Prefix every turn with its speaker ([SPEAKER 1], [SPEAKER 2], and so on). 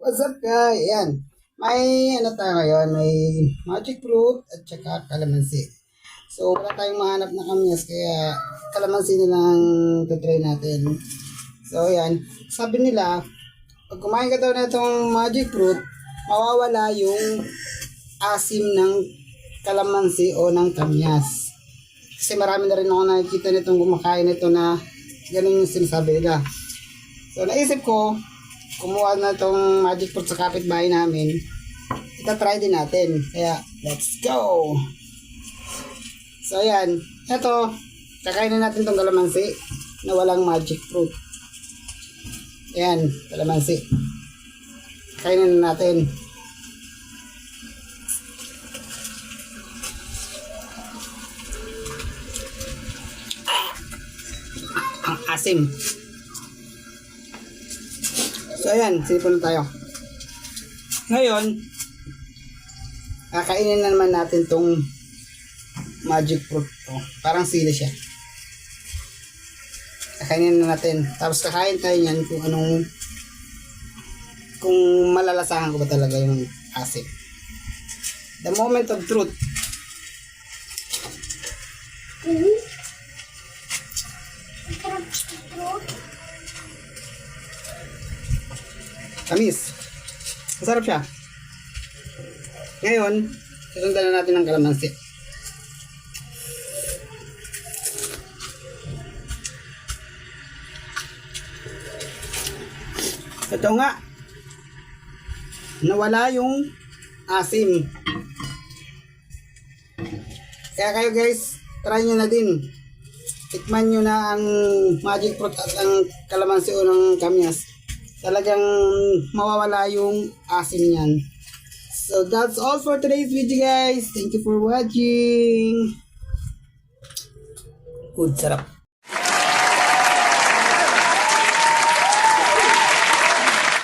[SPEAKER 1] What's up guys? Ayan. May ano tayo ngayon, may magic fruit at saka kalamansi. So wala tayong mahanap na kamyas kaya kalamansi na lang tutry natin. So ayan, sabi nila, pag kumain ka daw na itong magic fruit, mawawala yung asim ng kalamansi o ng kamyas. Kasi marami na rin ako nakikita nitong kumakain nito na ganun yung sinasabi nila. So naisip ko, kumuha na itong magic fruit sa kapitbahay namin. Itatry din natin. Kaya, let's go! So, ayan. Ito, kakainin natin itong kalamansi na walang magic fruit. Ayan, kalamansi. Kakainin na natin. Ang asim. So ayan, sipon na tayo. Ngayon, kakainin na naman natin tong magic fruit. Oh, parang sili siya. Kakainin na natin. Tapos kakain tayo niyan kung anong, kung malalasahan ko ba talaga yung asim. The moment of truth. Tamis. Masarap siya. Ngayon, susundan na natin ang kalamansi. Ito nga. Nawala yung asim. Kaya kayo guys, try nyo na din. Tikman nyo na ang magic fruit at ang kalamansi o ng kamyas. Talagang mawawala yung asim niyan. So that's all for today's video guys. Thank you for watching. Good, sarap.